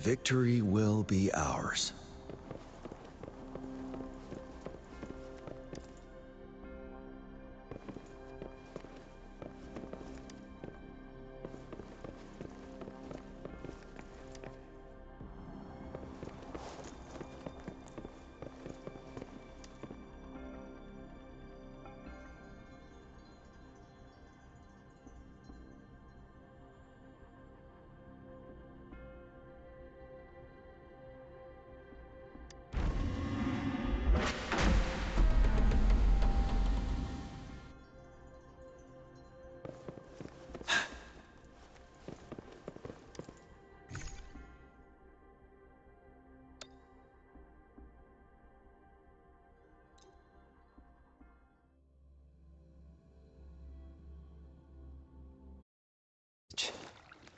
Victory will be ours.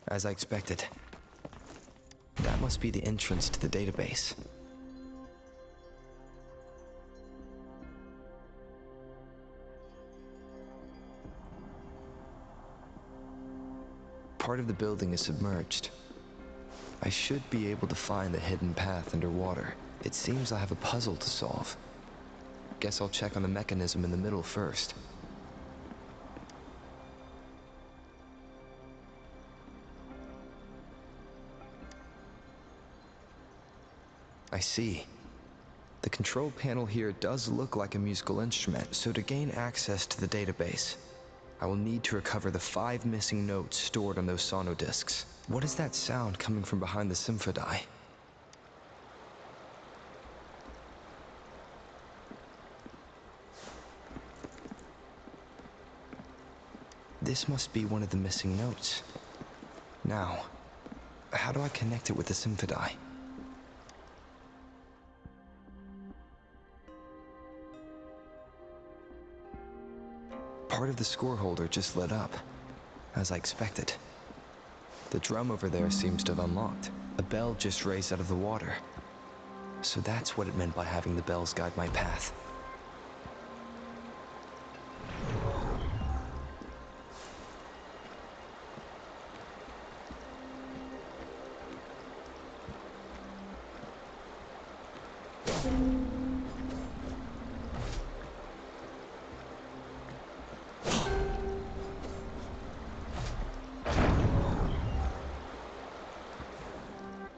As I expected. That must be the entrance to the database. Part of the building is submerged. I should be able to find the hidden path underwater. It seems I have a puzzle to solve. Guess I'll check on the mechanism in the middle first. I see. The control panel here does look like a musical instrument, so to gain access to the database, I will need to recover the 5 missing notes stored on those sonodiscs. What is that sound coming from behind the symphodi? This must be one of the missing notes. Now, how do I connect it with the symphodi? Part of the score holder just lit up, as I expected. The drum over there seems to have unlocked. A bell just raised out of the water. So that's what it meant by having the bells guide my path.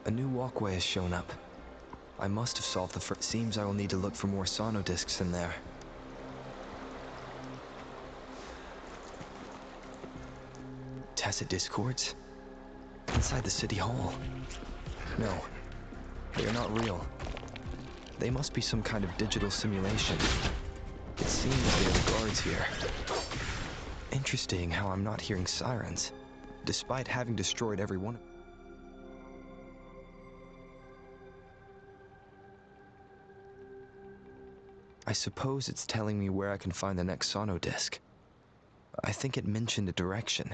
A new walkway has shown up. I must have solved the first. Seems I will need to look for more sonodiscs in there. Tacit discords? Inside the city hall? No, they are not real. They must be some kind of digital simulation. It seems they are the guards here. Interesting how I'm not hearing sirens, despite having destroyed every one. I suppose it's telling me where I can find the next sonodisc. I think it mentioned a direction.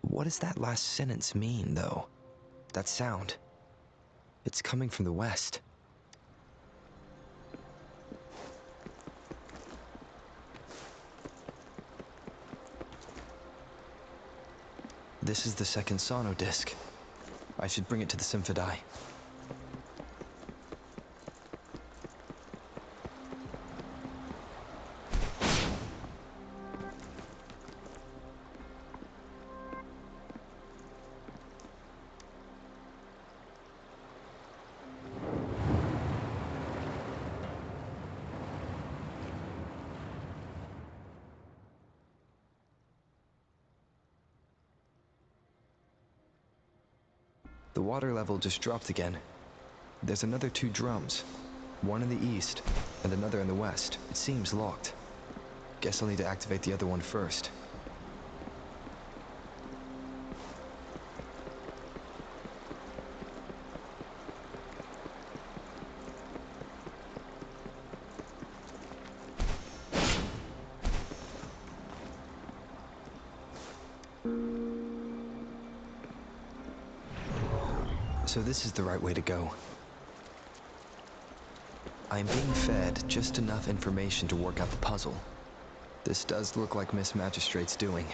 What does that last sentence mean, though? That sound. It's coming from the west. This is the second sono disc. I should bring it to the Symphodi. The water level just dropped again. There's another 2 drums. One in the east, and another in the west. It seems locked. Guess I'll need to activate the other one first. So this is the right way to go. I am being fed just enough information to work out the puzzle. This does look like Miss Magistrate's doing.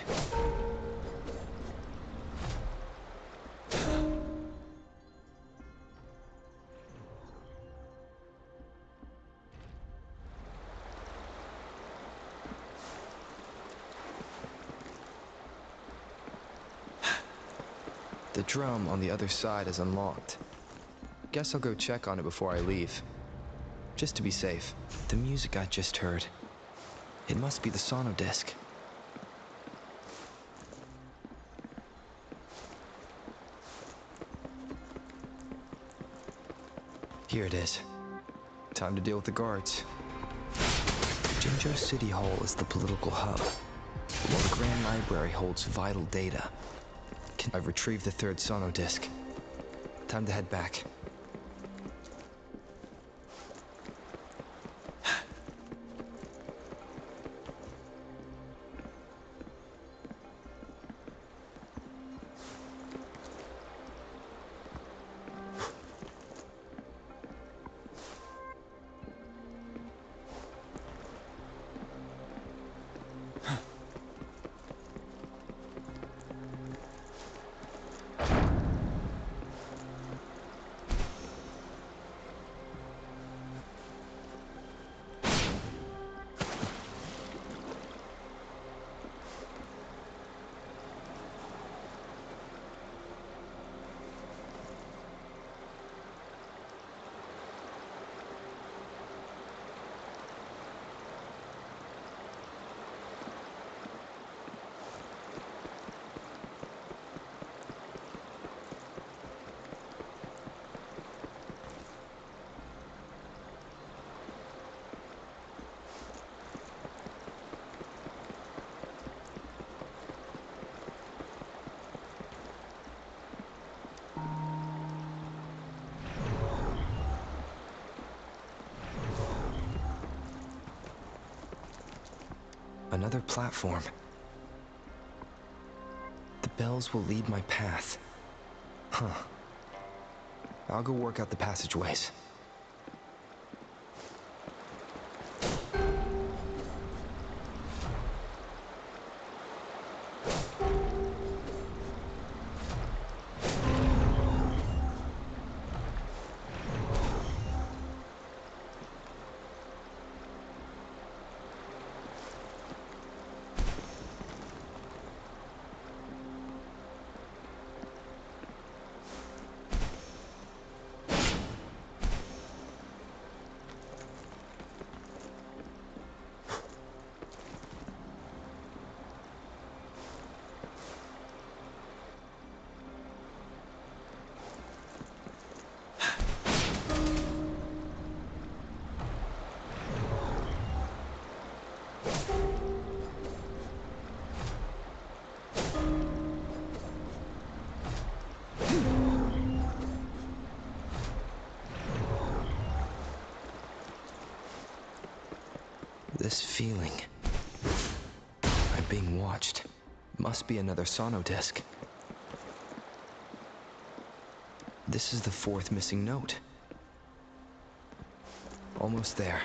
The drum on the other side is unlocked. Guess I'll go check on it before I leave. Just to be safe. The music I just heard. It must be the sono disc. Here it is. Time to deal with the guards. Jinzhou City Hall is the political hub, while the Grand Library holds vital data. I've retrieved the 3rd sono disc. Time to head back. Another platform. The bells will lead my path. Huh. I'll go work out the passageways. This feeling. I'm being watched. Must be another sono disc. This is the 4th missing note. Almost there.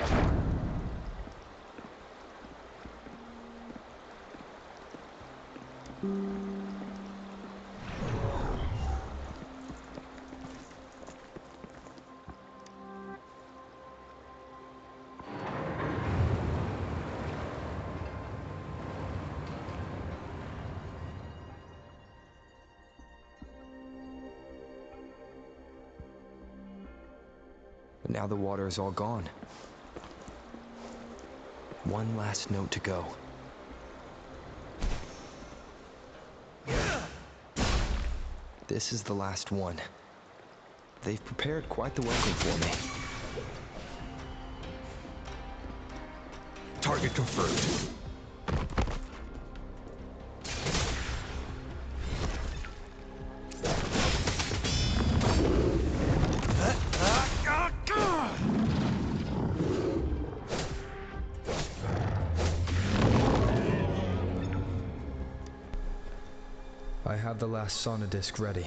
Now the water is all gone. One last note to go. This is the last one. They've prepared quite the welcome for me. Target confirmed. I have the last sauna disc ready.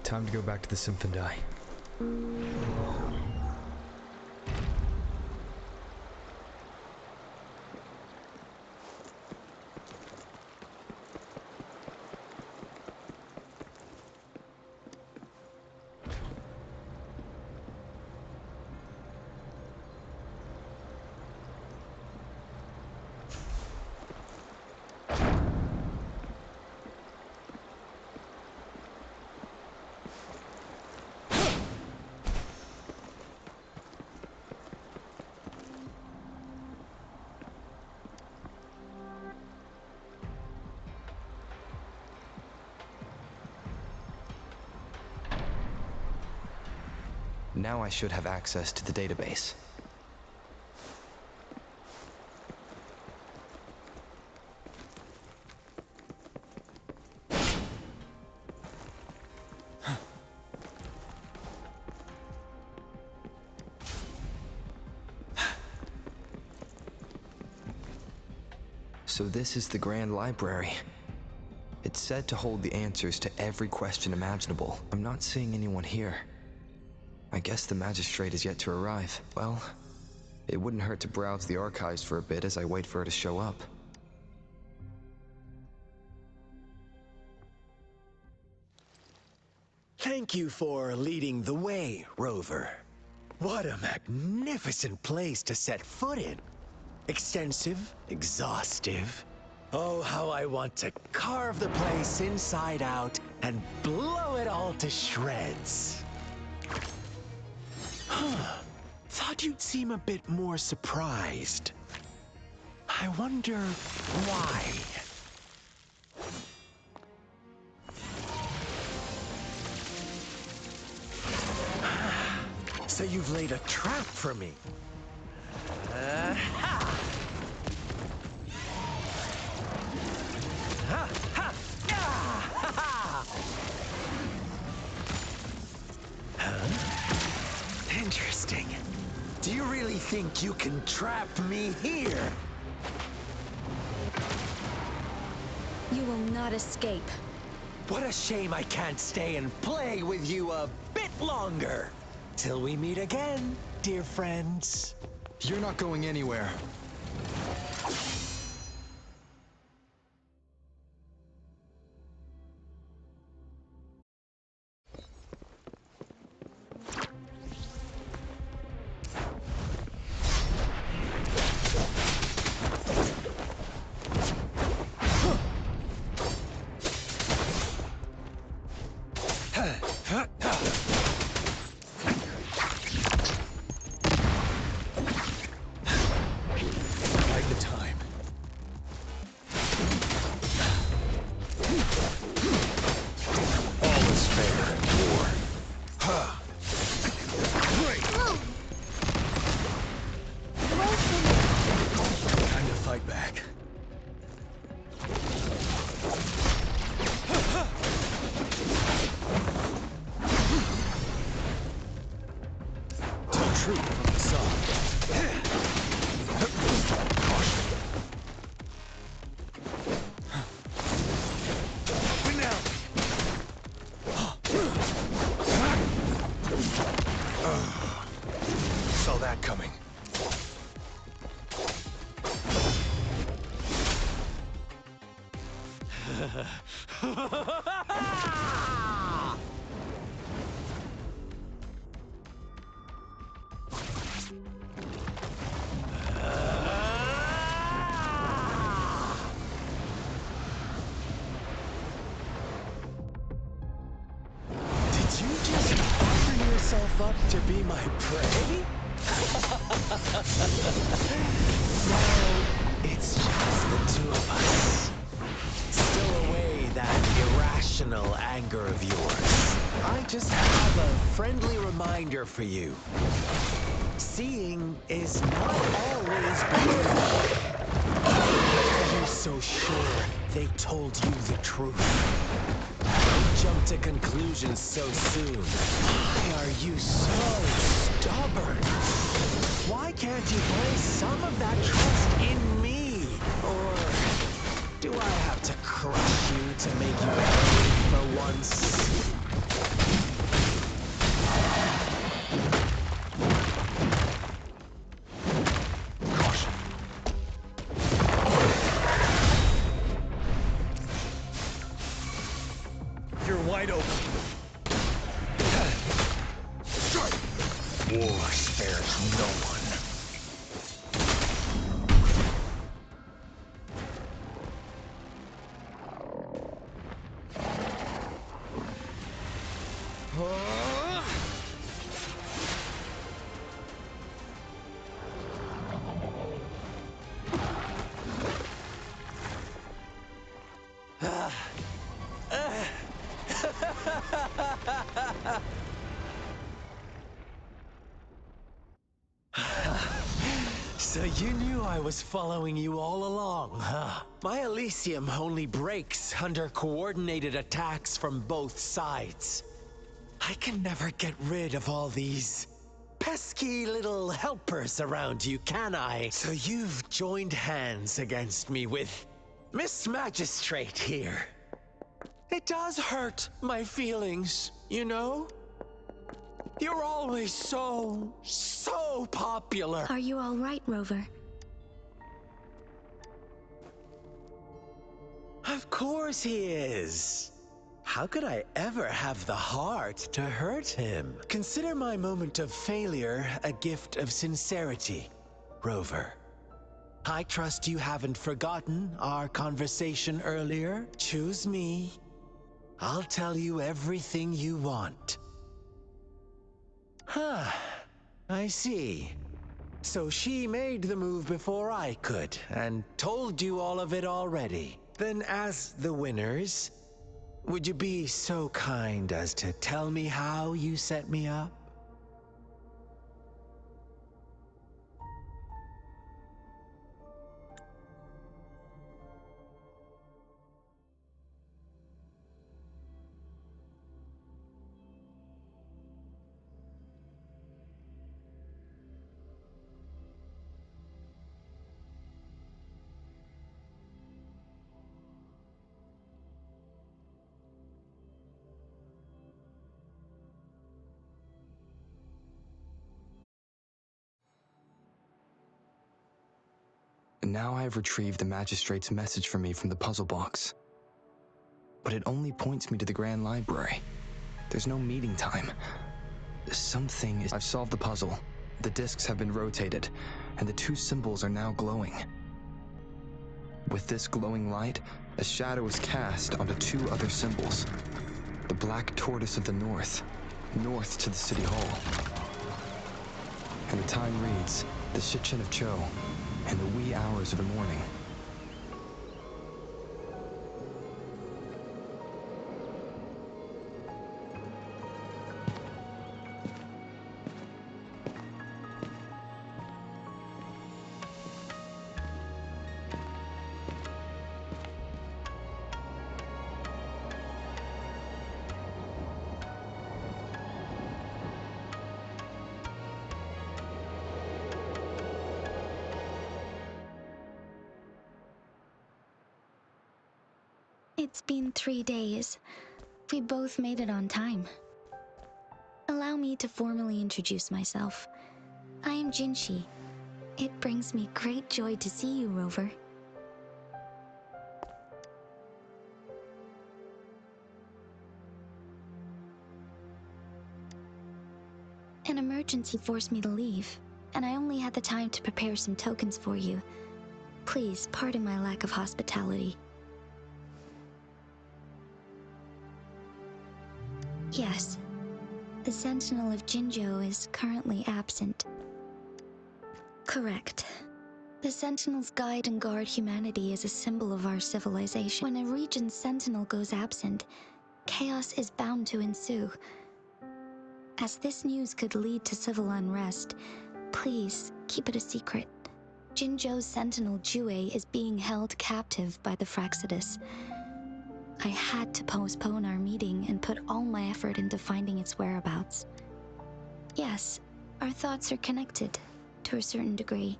Time to go back to the Symphony. Now I should have access to the database. So this is the Grand Library. It's said to hold the answers to every question imaginable. I'm not seeing anyone here. I guess the magistrate is yet to arrive. Well, it wouldn't hurt to browse the archives for a bit as I wait for her to show up. Thank you for leading the way, Rover. What a magnificent place to set foot in. Extensive, exhaustive. Oh, how I want to carve the place inside out and blow it all to shreds. Thought you'd seem a bit more surprised. I wonder why. So you've laid a trap for me. Ha! Ha! Ha! Ah! Ha! Ha! Huh? Interesting. Do you really think you can trap me here? You will not escape. What a shame I can't stay and play with you a bit longer. Till we meet again, dear friends. You're not going anywhere. Saw that coming. Did you just offer yourself up to be my my prey? No, it's just the two of us. Still away that irrational anger of yours. I just have a friendly reminder for you. Seeing is not always believing. Why are you so sure they told you the truth? Jump to conclusions so soon. Why are you so stubborn? Why can't you place some of that trust in me? Or do I have to crush you to make you happy for once? Caution. You're wide open. Strike! War spares no one. So you knew I was following you all along, huh? My Elysium only breaks under coordinated attacks from both sides. I can never get rid of all these pesky little helpers around you, can I? So you've joined hands against me with Miss Magistrate here. It does hurt my feelings, you know? You're always so popular. Are you all right, Rover? Of course he is. How could I ever have the heart to hurt him? Consider my moment of failure a gift of sincerity, Rover. I trust you haven't forgotten our conversation earlier. Choose me. I'll tell you everything you want. Huh. I see. So she made the move before I could, and told you all of it already. Then as the winners, would you be so kind as to tell me how you set me up? And now I have retrieved the magistrate's message for me from the puzzle box. But it only points me to the Grand Library. There's no meeting time. I've solved the puzzle. The discs have been rotated, and the two symbols are now glowing. With this glowing light, a shadow is cast onto two other symbols. The black tortoise of the north to the city hall. And the time reads, the Shichen of Cho, in the wee hours of the morning. It's been 3 days. We both made it on time. Allow me to formally introduce myself. I am Jinshi. It brings me great joy to see you, Rover. An emergency forced me to leave, and I only had the time to prepare some tokens for you. Please pardon my lack of hospitality. Yes, The Sentinel of Jinzhou is currently absent. Correct. The Sentinels guide and guard humanity as a symbol of our civilization. When a region's sentinel goes absent, chaos is bound to ensue. As this news could lead to civil unrest, please keep it a secret. Jinzhou's sentinel Jue is being held captive by the Fraxidus. I had to postpone our meeting and put all my effort into finding its whereabouts. Yes, our thoughts are connected, to a certain degree.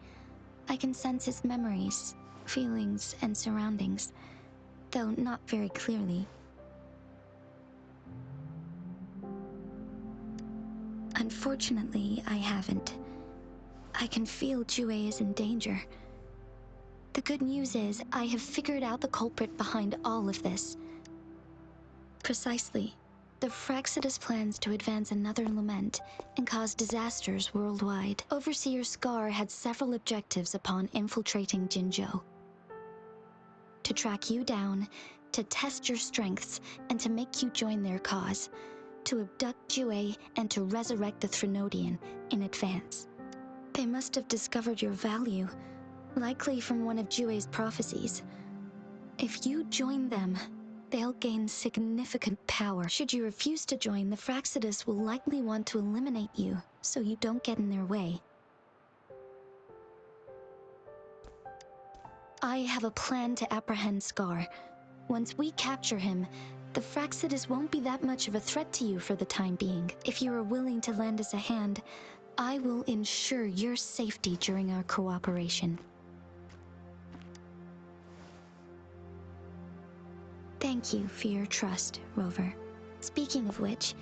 I can sense its memories, feelings, and surroundings, though not very clearly. Unfortunately, I haven't. I can feel Jue is in danger. The good news is, I have figured out the culprit behind all of this. Precisely. The Fraxidus plans to advance another lament and cause disasters worldwide. Overseer Scar had several objectives upon infiltrating Jinzhou. To track you down, to test your strengths, and to make you join their cause. To abduct Jue and to resurrect the Threnodian in advance. They must have discovered your value, likely from one of Jue's prophecies. If you join them, they'll gain significant power. Should you refuse to join, the Fraxidus will likely want to eliminate you, so you don't get in their way. I have a plan to apprehend Scar. Once we capture him, the Fraxidus won't be that much of a threat to you for the time being. If you are willing to lend us a hand, I will ensure your safety during our cooperation. Thank you for your trust, Rover. Speaking of which,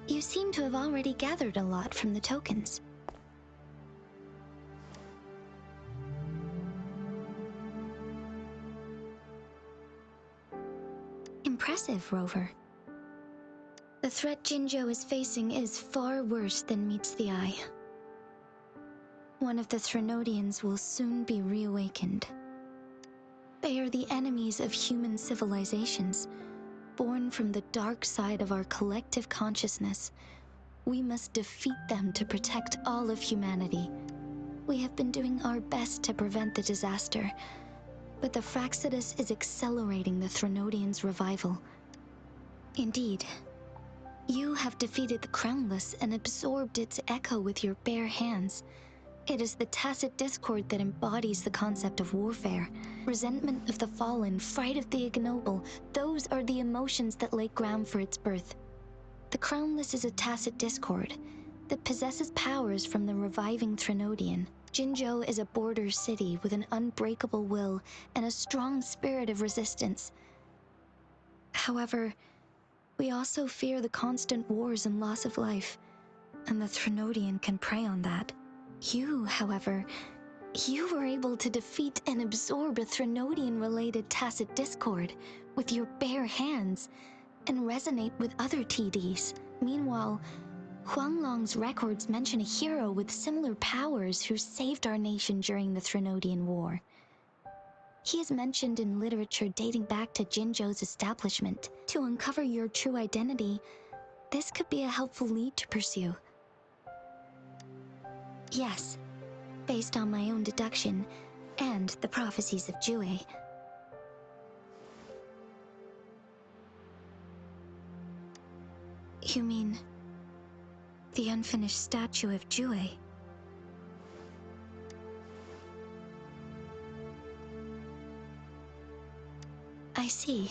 you seem to have already gathered a lot from the tokens. Impressive, Rover. The threat Jinzhou is facing is far worse than meets the eye. One of the Threnodians will soon be reawakened. They are the enemies of human civilizations, born from the dark side of our collective consciousness. We must defeat them to protect all of humanity. We have been doing our best to prevent the disaster, but the Fraxidus is accelerating the Threnodian's revival. Indeed, you have defeated the Crownless and absorbed its echo with your bare hands. It is the tacit discord that embodies the concept of warfare. Resentment of the fallen, fright of the ignoble, those are the emotions that lay ground for its birth. The Crownless is a tacit discord that possesses powers from the reviving Threnodian. Jinzhou is a border city with an unbreakable will and a strong spirit of resistance. However, we also fear the constant wars and loss of life, and the Threnodian can prey on that. You, however, you were able to defeat and absorb a Threnodian-related tacit discord with your bare hands and resonate with other TDs. Meanwhile, Huanglong's records mention a hero with similar powers who saved our nation during the Threnodian War. He is mentioned in literature dating back to Jinzhou's establishment. To uncover your true identity, this could be a helpful lead to pursue. Yes, based on my own deduction and the prophecies of Jue. You mean the unfinished statue of Jue? I see.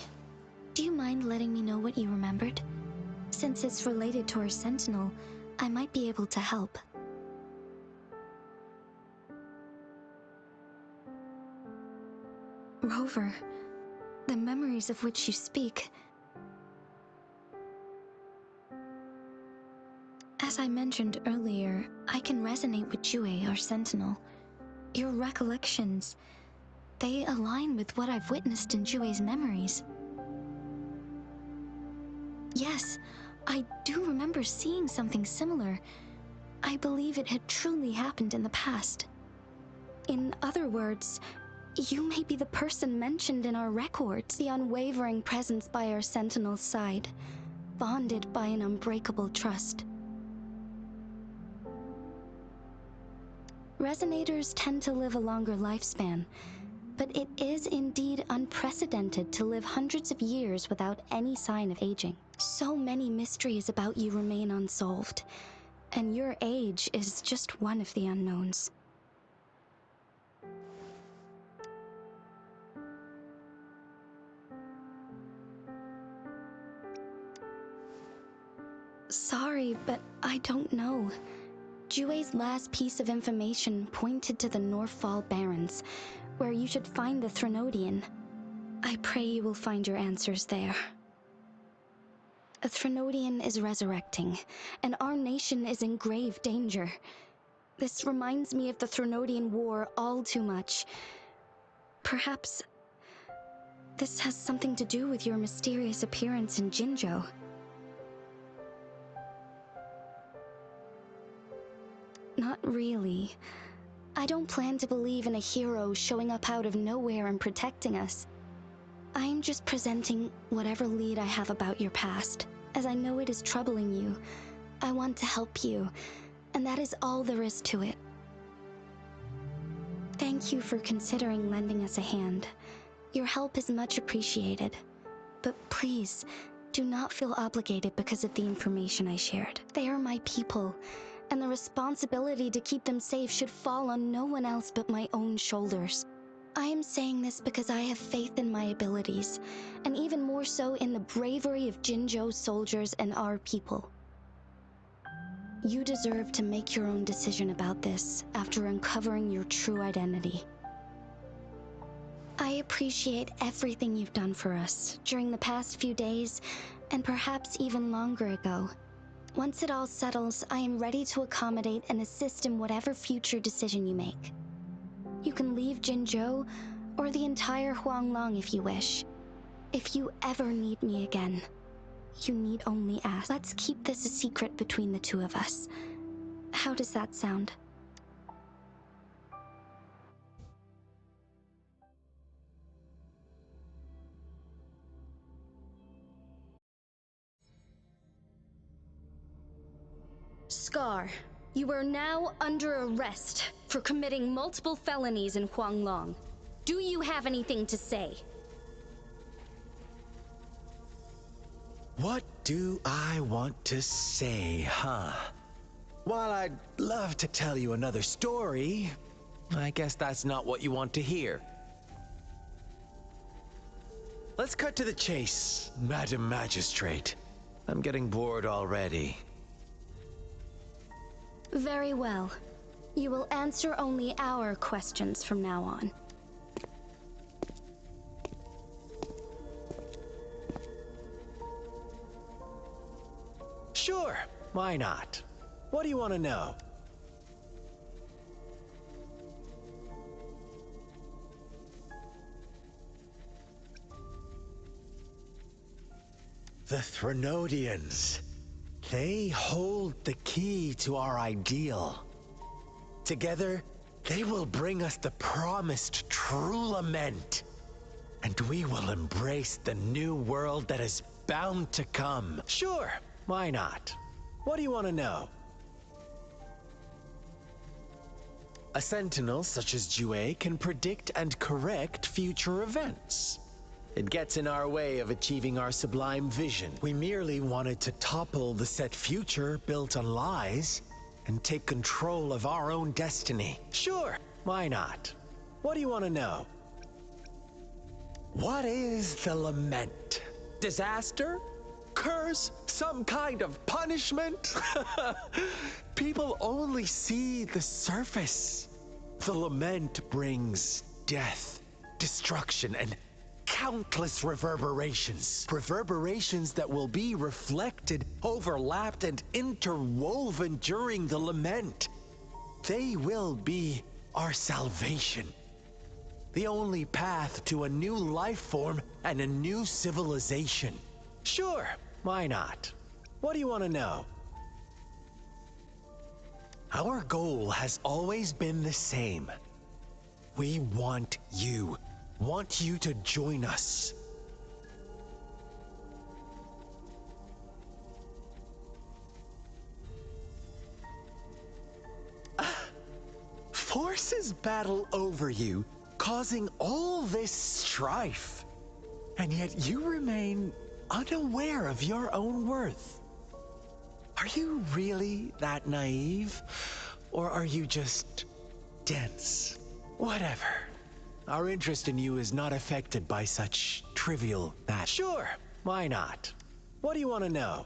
Do you mind letting me know what you remembered? Since it's related to our sentinel, I might be able to help. Rover, the memories of which you speak. As I mentioned earlier, I can resonate with Jue, our sentinel. Your recollections, they align with what I've witnessed in Jue's memories. Yes, I do remember seeing something similar. I believe it had truly happened in the past. In other words, you may be the person mentioned in our records, the unwavering presence by our sentinel's side, bonded by an unbreakable trust. Resonators tend to live a longer lifespan, but it is indeed unprecedented to live hundreds of years without any sign of aging. So many mysteries about you remain unsolved, and your age is just one of the unknowns. Sorry, but I don't know. Jue's last piece of information pointed to the Northfall Barrens, where you should find the Threnodian. I pray you will find your answers there. A Threnodian is resurrecting, and our nation is in grave danger. This reminds me of the Threnodian War all too much. Perhaps this has something to do with your mysterious appearance in Jinzhou. Not really. I don't plan to believe in a hero showing up out of nowhere and protecting us. I am just presenting whatever lead I have about your past. As I know it is troubling you, I want to help you, and that is all there is to it. Thank you for considering lending us a hand. Your help is much appreciated. But please, do not feel obligated because of the information I shared. They are my people, and the responsibility to keep them safe should fall on no one else but my own shoulders. I am saying this because I have faith in my abilities, and even more so in the bravery of Jinzhou's soldiers and our people. You deserve to make your own decision about this after uncovering your true identity. I appreciate everything you've done for us during the past few days, and perhaps even longer ago. Once it all settles, I am ready to accommodate and assist in whatever future decision you make. You can leave Jinzhou, or the entire Huanglong if you wish. If you ever need me again, you need only ask. Let's keep this a secret between the two of us. How does that sound? Scar, you are now under arrest for committing multiple felonies in Huanglong. Do you have anything to say? What do I want to say, huh? While I'd love to tell you another story, I guess that's not what you want to hear. Let's cut to the chase, Madam Magistrate. I'm getting bored already. Very well. You will answer only our questions from now on. Sure, why not? What do you want to know? The Threnodians. They hold the key to our ideal. Together, they will bring us the promised true lament. And we will embrace the new world that is bound to come. Sure, why not? What do you want to know? A sentinel such as Jue can predict and correct future events. It gets in our way of achieving our sublime vision. We merely wanted to topple the set future built on lies and take control of our own destiny. Sure, why not? What do you want to know? What is the lament? Disaster? Curse? Some kind of punishment? People only see the surface. The lament brings death, destruction, and countless reverberations. Reverberations that will be reflected, overlapped, and interwoven during the lament. They will be our salvation. The only path to a new life form and a new civilization. Sure, why not? What do you want to know? Our goal has always been the same. We want you to join us. Forces battle over you, causing all this strife. And yet you remain unaware of your own worth. Are you really that naive? Or are you just dense? Whatever. Our interest in you is not affected by such trivial matters. Sure, why not? What do you want to know?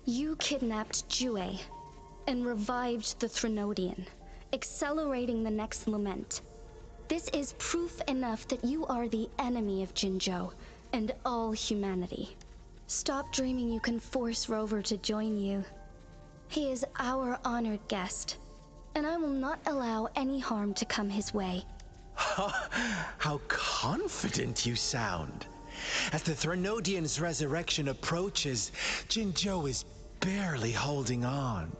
You kidnapped Jue and revived the Threnodian, accelerating the next lament. This is proof enough that you are the enemy of Jinzhou and all humanity. Stop dreaming you can force Rover to join you. He is our honored guest, and I will not allow any harm to come his way. How confident you sound. As the Threnodian's resurrection approaches, Jinzhou is barely holding on.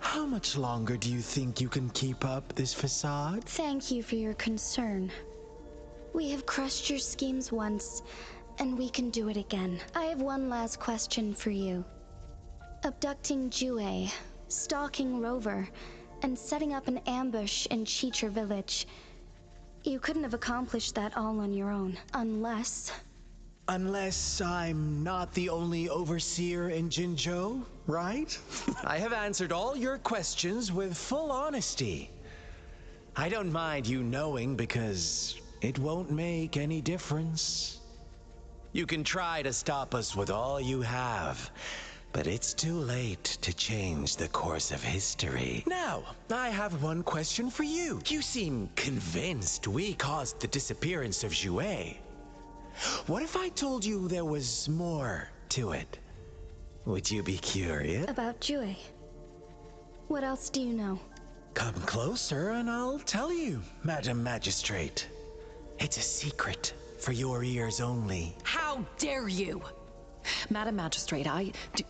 How much longer do you think you can keep up this facade? Thank you for your concern. We have crushed your schemes once, and we can do it again. I have one last question for you. Abducting Jue, stalking Rover, and setting up an ambush in Cheecher village. You couldn't have accomplished that all on your own, unless... Unless I'm not the only overseer in Jinzhou, right? I have answered all your questions with full honesty. I don't mind you knowing because it won't make any difference. You can try to stop us with all you have, but it's too late to change the course of history. Now, I have one question for you. You seem convinced we caused the disappearance of Jue. What if I told you there was more to it? Would you be curious? About Jue. What else do you know? Come closer and I'll tell you, Madam Magistrate. It's a secret for your ears only. How dare you! Madam Magistrate, I do...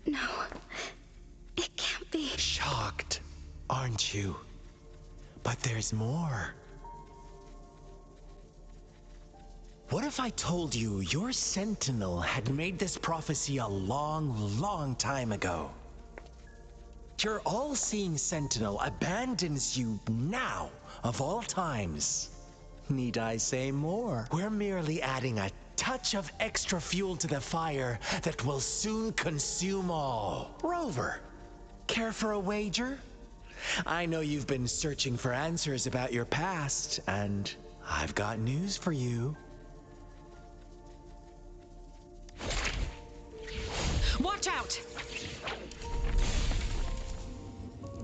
No, it can't be. Shocked, aren't you? But there's more. What if I told you your sentinel had made this prophecy a long, long time ago? Your all-seeing sentinel abandons you now, of all times. Need I say more? We're merely adding a touch of extra fuel to the fire that will soon consume all. Rover, care for a wager? I know you've been searching for answers about your past, and I've got news for you. Watch out!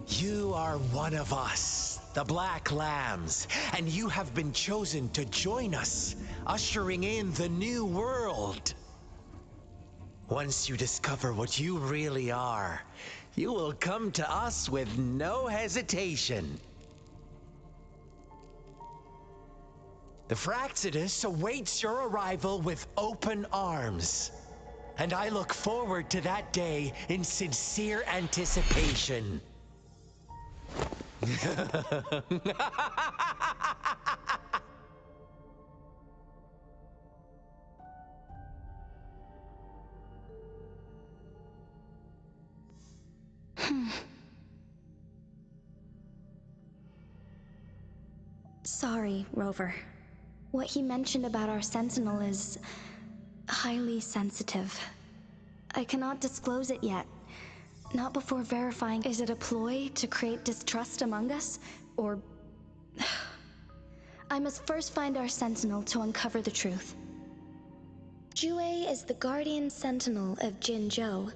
You are one of us, the Black Lambs, and you have been chosen to join us, ushering in the new world. Once you discover what you really are, you will come to us with no hesitation. The Fraxidus awaits your arrival with open arms, and I look forward to that day in sincere anticipation. Sorry, Rover. What he mentioned about our sentinel is highly sensitive. I cannot disclose it yet. Not before verifying. Is it a ploy to create distrust among us? Or... I must first find our sentinel to uncover the truth. Jue is the guardian sentinel of Jinzhou.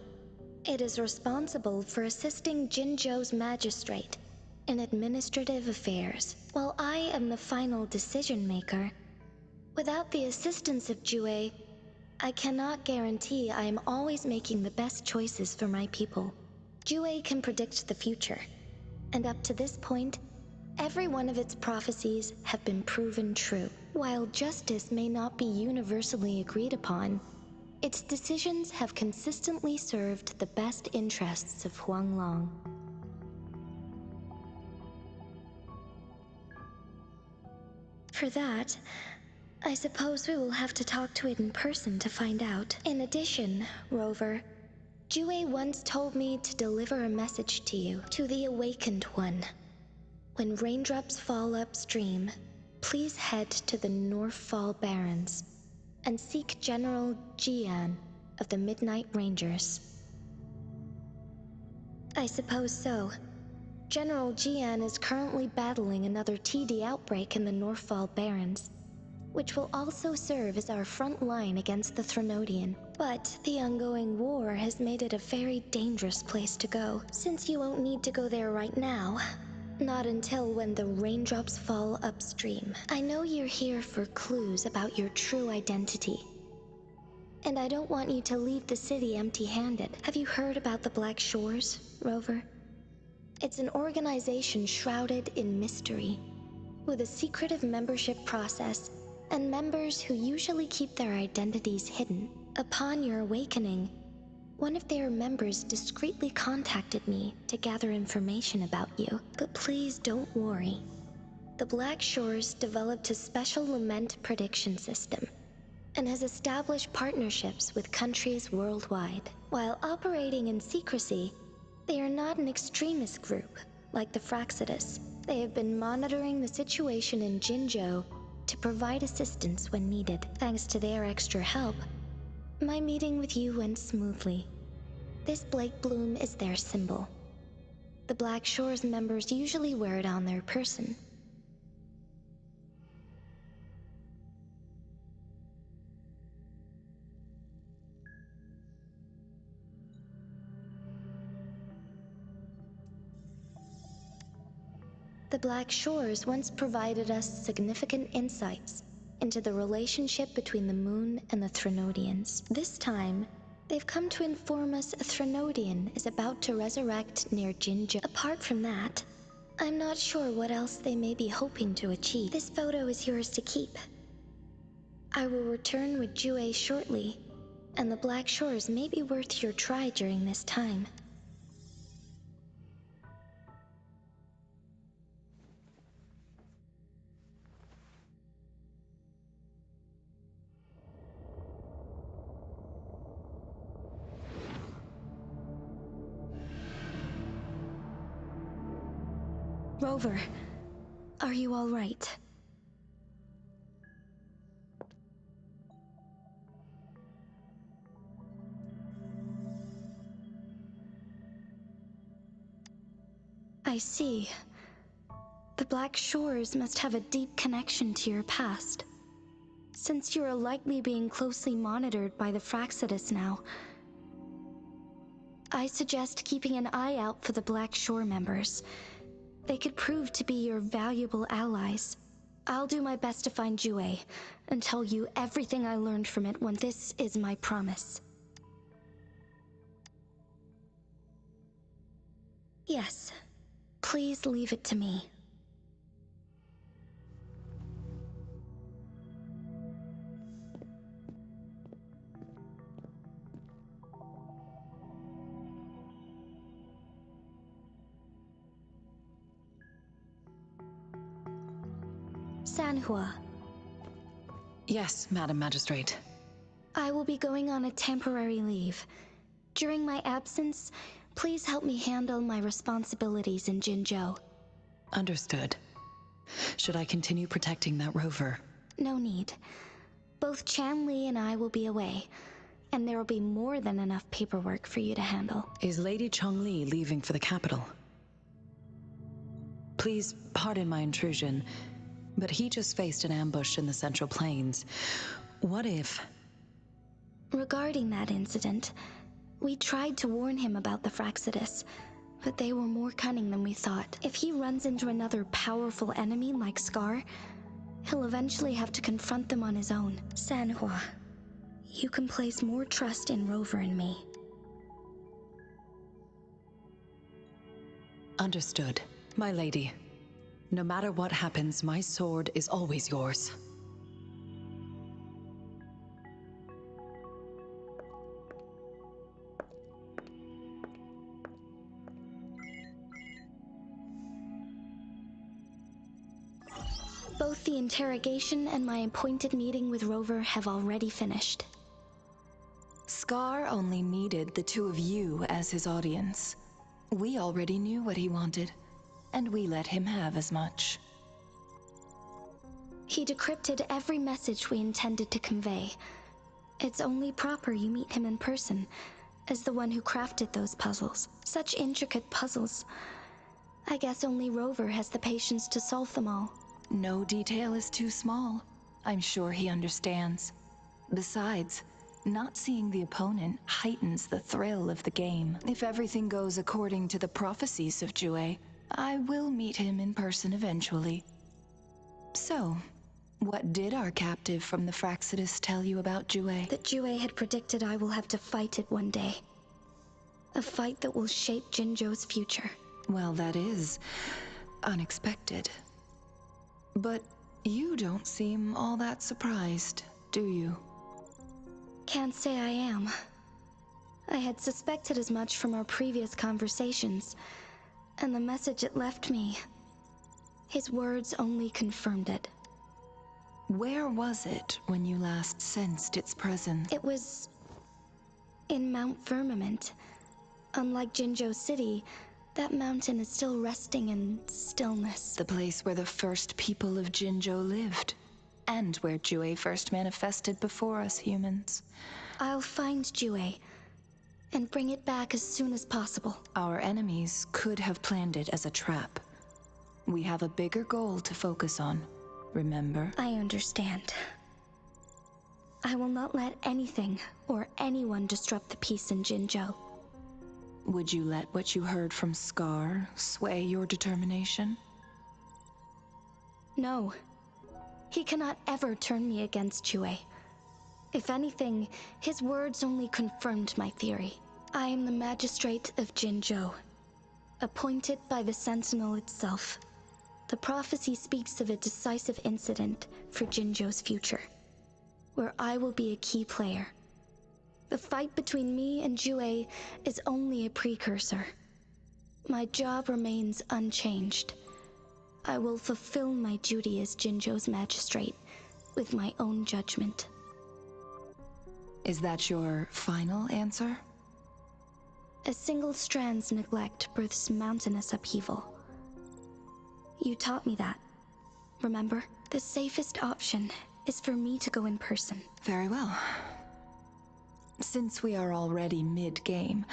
It is responsible for assisting Jinzhou's magistrate in administrative affairs, while I am the final decision maker. Without the assistance of Jue, I cannot guarantee I am always making the best choices for my people. Jue can predict the future, and up to this point, every one of its prophecies have been proven true. While justice may not be universally agreed upon, its decisions have consistently served the best interests of Huanglong. For that, I suppose we will have to talk to it in person to find out. In addition, Rover, Jue once told me to deliver a message to you, to the Awakened One. When raindrops fall upstream, please head to the Northfall Barrens and seek General Jian of the Midnight Rangers. I suppose so. General Jian is currently battling another TD outbreak in the Northfall Barrens, which will also serve as our front line against the Threnodian. But the ongoing war has made it a very dangerous place to go, since you won't need to go there right now. Not until when the raindrops fall upstream. I know you're here for clues about your true identity, and I don't want you to leave the city empty-handed. Have you heard about the Black Shores, Rover? It's an organization shrouded in mystery, with a secretive membership process and members who usually keep their identities hidden. Upon your awakening, one of their members discreetly contacted me to gather information about you. But please don't worry. The Black Shores developed a special lament prediction system and has established partnerships with countries worldwide. While operating in secrecy, they are not an extremist group like the Fraxidus. They have been monitoring the situation in Jinzhou to provide assistance when needed. Thanks to their extra help, my meeting with you went smoothly. This Blake Bloom is their symbol. The Black Shores members usually wear it on their person. The Black Shores once provided us significant insights into the relationship between the moon and the Threnodians. This time, they've come to inform us a Threnodian is about to resurrect near Jinzhou. Apart from that, I'm not sure what else they may be hoping to achieve. This photo is yours to keep. I will return with Jue shortly, and the Black Shores may be worth your try during this time. Rover, are you all right? I see. The Black Shores must have a deep connection to your past, since you are likely being closely monitored by the Fraxidus now. I suggest keeping an eye out for the Black Shore members. They could prove to be your valuable allies. I'll do my best to find Jue and tell you everything I learned from it when this is my promise. Yes, please leave it to me. Sanhua. Yes, Madam Magistrate. I will be going on a temporary leave. During my absence, please help me handle my responsibilities in Jinzhou. Understood. Should I continue protecting that rover? No need. Both Chan Li and I will be away, and there will be more than enough paperwork for you to handle. Is Lady Chongli leaving for the capital? Please pardon my intrusion, but he just faced an ambush in the Central Plains. What if... Regarding that incident, we tried to warn him about the Fraxidus, but they were more cunning than we thought. If he runs into another powerful enemy like Scar, he'll eventually have to confront them on his own. Sanhua, you can place more trust in Rover and me. Understood. My lady, no matter what happens, my sword is always yours. Both the interrogation and my appointed meeting with Rover have already finished. Scar only needed the two of you as his audience. We already knew what he wanted, and we let him have as much. He decrypted every message we intended to convey. It's only proper you meet him in person, as the one who crafted those puzzles. Such intricate puzzles. I guess only Rover has the patience to solve them all. No detail is too small. I'm sure he understands. Besides, not seeing the opponent heightens the thrill of the game. If everything goes according to the prophecies of Jue, I will meet him in person eventually. So, what did our captive from the Fraxidus tell you about Jue? That Jue had predicted I will have to fight it one day. A fight that will shape Jinzhou's future. Well, that is unexpected. But you don't seem all that surprised, do you? Can't say I am. I had suspected as much from our previous conversations, and the message it left me. His words only confirmed it. Where was it when you last sensed its presence? It was in Mount Firmament. Unlike Jinzhou City, that mountain is still resting in stillness. The place where the first people of Jinzhou lived, and where Jue first manifested before us humans. I'll find Jue and bring it back as soon as possible. Our enemies could have planned it as a trap. We have a bigger goal to focus on, remember? I understand. I will not let anything or anyone disrupt the peace in Jinzhou. Would you let what you heard from Scar sway your determination? No. He cannot ever turn me against Jue. If anything, his words only confirmed my theory. I am the magistrate of Jinzhou, appointed by the Sentinel itself. The prophecy speaks of a decisive incident for Jinzhou's future, where I will be a key player. The fight between me and Jue is only a precursor. My job remains unchanged. I will fulfill my duty as Jinzhou's magistrate with my own judgment. Is that your final answer? A single strand's neglect births mountainous upheaval. You taught me that, remember? The safest option is for me to go in person. Very well. Since we are already mid-game,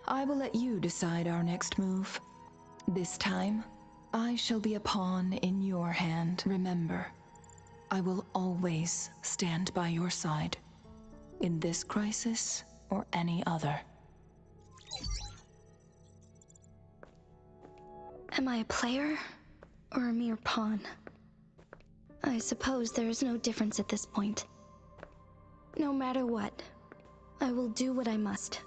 I will let you decide our next move. This time, I shall be a pawn in your hand. Remember, I will always stand by your side, in this crisis or any other. Am I a player or a mere pawn? I suppose there is no difference at this point. No matter what, I will do what I must.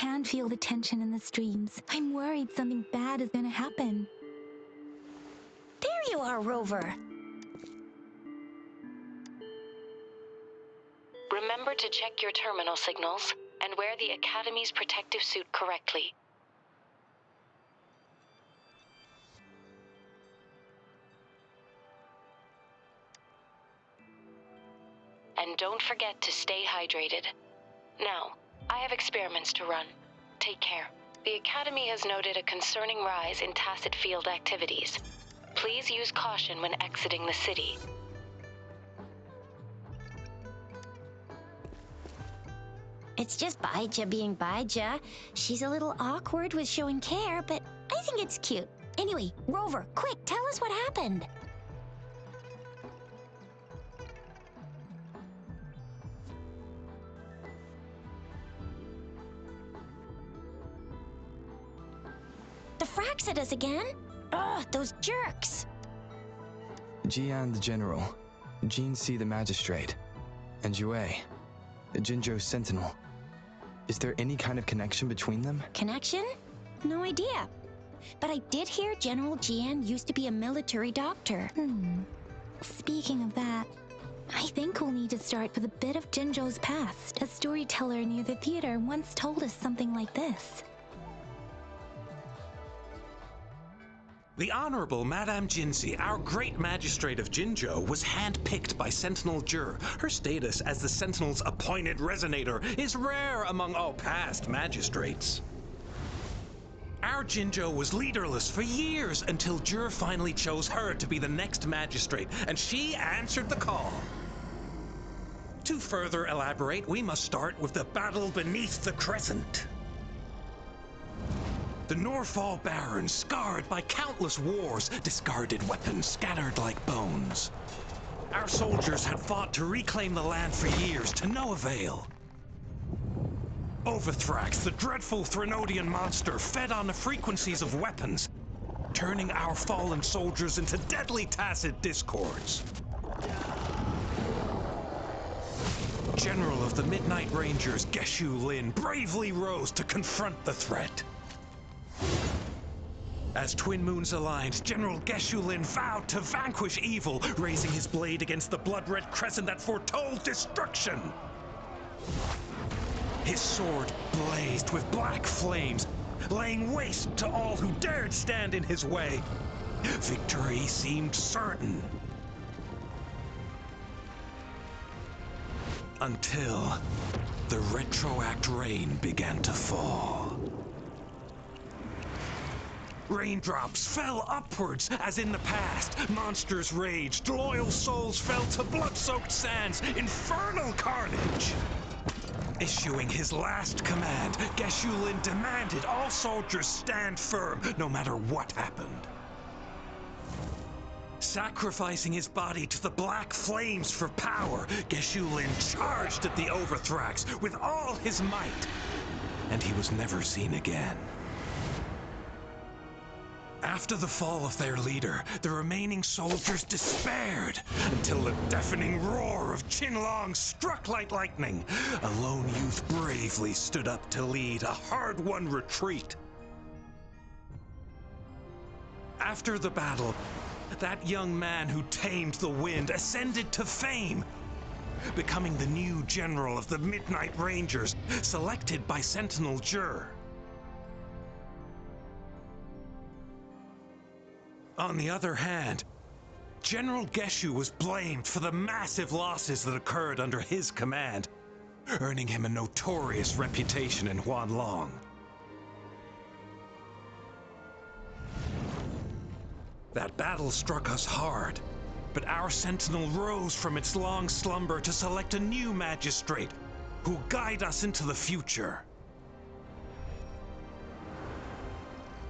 can feel the tension in the streams. I'm worried something bad is gonna happen. There you are, Rover. Remember to check your terminal signals and wear the Academy's protective suit correctly. And don't forget to stay hydrated. Now, I have experiments to run. Take care. The Academy has noted a concerning rise in tacit field activities. Please use caution when exiting the city. It's just Baija being Baija. She's a little awkward with showing care, but I think it's cute. Anyway, Rover, quick, tell us what happened. The Fraxidus again? Ugh, those jerks! Jian the General, Jin Si the Magistrate, and Yue, the Jinzhou Sentinel. Is there any kind of connection between them? Connection? No idea. But I did hear General Jian used to be a military doctor. Speaking of that, I think we'll need to start with a bit of Jinzhou's past. A storyteller near the theater once told us something like this. The Honorable Madame Jinzi, our great magistrate of Jinzhou, was handpicked by Sentinel Jur. Her status as the Sentinel's appointed resonator is rare among all past magistrates. Our Jinzhou was leaderless for years until Jur finally chose her to be the next magistrate, and she answered the call. To further elaborate, we must start with the battle beneath the Crescent. The Norfall Barons, scarred by countless wars, discarded weapons scattered like bones. Our soldiers had fought to reclaim the land for years, to no avail. Overthrax, the dreadful Threnodian monster, fed on the frequencies of weapons, turning our fallen soldiers into deadly tacit discords. General of the Midnight Rangers, Geshu Lin, bravely rose to confront the threat. As Twin Moons aligned, General Geshu Lin vowed to vanquish evil, raising his blade against the blood-red crescent that foretold destruction. His sword blazed with black flames, laying waste to all who dared stand in his way. Victory seemed certain. Until the retroact rain began to fall. Raindrops fell upwards, as in the past. Monsters raged, loyal souls fell to blood-soaked sands, infernal carnage. Issuing his last command, Geshu Lin demanded all soldiers stand firm, no matter what happened. Sacrificing his body to the black flames for power, Geshu Lin charged at the Overthrax with all his might, and he was never seen again. After the fall of their leader, the remaining soldiers despaired until the deafening roar of Qinlong struck like lightning. A lone youth bravely stood up to lead a hard-won retreat. After the battle, that young man who tamed the wind ascended to fame, becoming the new general of the Midnight Rangers, selected by Sentinel Jur. On the other hand, General Geshu was blamed for the massive losses that occurred under his command, earning him a notorious reputation in Huanlong. That battle struck us hard, but our Sentinel rose from its long slumber to select a new magistrate who'll guide us into the future.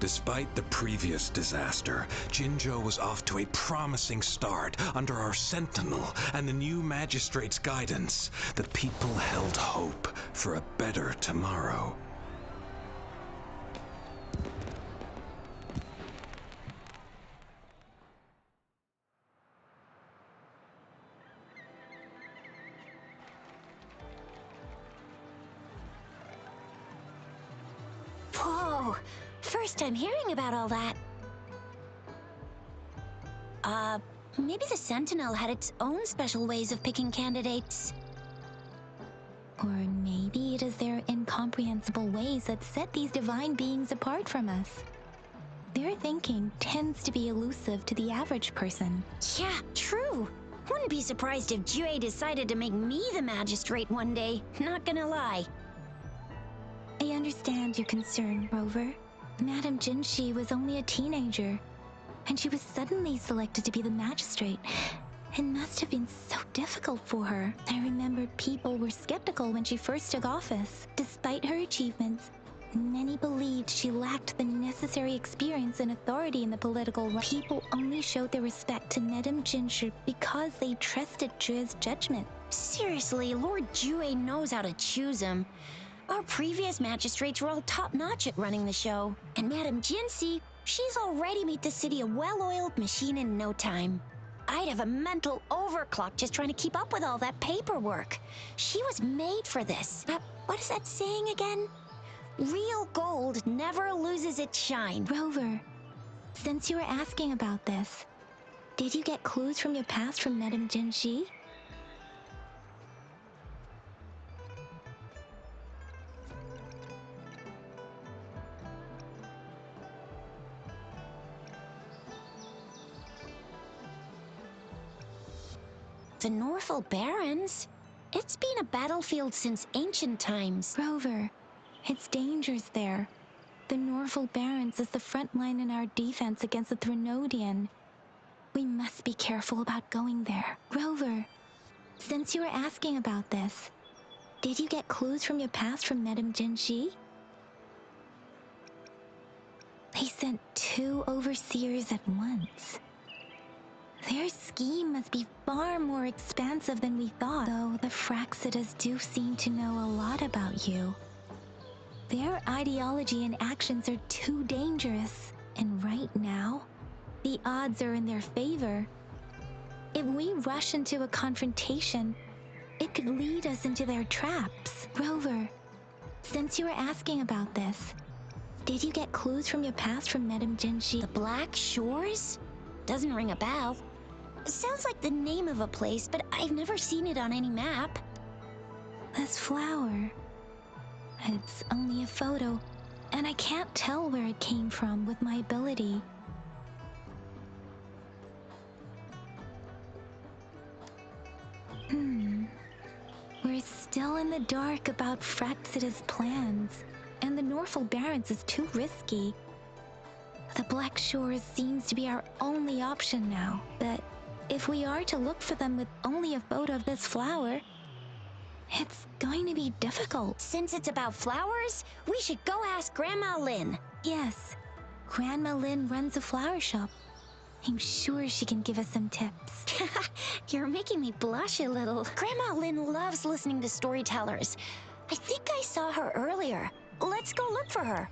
Despite the previous disaster, Jinzhou was off to a promising start. Under our Sentinel and the new magistrate's guidance, the people held hope for a better tomorrow. Whoa! First time hearing about all that. Maybe the Sentinel had its own special ways of picking candidates. Or maybe it is their incomprehensible ways that set these divine beings apart from us. Their thinking tends to be elusive to the average person. Yeah, true. Wouldn't be surprised if Jue decided to make me the magistrate one day, not gonna lie. I understand your concern, Rover. Madame Jinshi was only a teenager, and she was suddenly selected to be the magistrate. It must have been so difficult for her. I remember people were skeptical when she first took office. Despite her achievements, many believed she lacked the necessary experience and authority in the political realm. People only showed their respect to Madame Jinshi because they trusted Jue's judgment. Seriously, Lord Jue knows how to choose him. Our previous magistrates were all top-notch at running the show. And Madame Jinshi, she's already made the city a well-oiled machine in no time. I'd have a mental overclock just trying to keep up with all that paperwork. She was made for this. What is that saying again? Real gold never loses its shine. Rover, since you were asking about this, did you get clues from your past from Madame Jinshi? The Norfolk Barrens? It's been a battlefield since ancient times. Rover, it's dangerous there. The Norfolk Barrens is the front line in our defense against the Threnodian. We must be careful about going there. Rover, since you were asking about this, did you get clues from your past from Madame Jinshi? They sent 2 overseers at once. Their scheme must be far more expansive than we thought, though the Fraxidas do seem to know a lot about you. Their ideology and actions are too dangerous, and right now, the odds are in their favor. If we rush into a confrontation, it could lead us into their traps. Rover, since you were asking about this, did you get clues from your past from Madame Jinshi? The Black Shores? Doesn't ring a bell. Sounds like the name of a place, but I've never seen it on any map. This flower. It's only a photo, and I can't tell where it came from with my ability. We're still in the dark about Fraxida's plans, and the Norfolk Barrens is too risky. The Black Shores seems to be our only option now, but if we are to look for them with only a photo of this flower, it's going to be difficult. Since it's about flowers, we should go ask Grandma Lynn. Yes, Grandma Lynn runs a flower shop. I'm sure she can give us some tips. You're making me blush a little. Grandma Lynn loves listening to storytellers. I think I saw her earlier. Let's go look for her.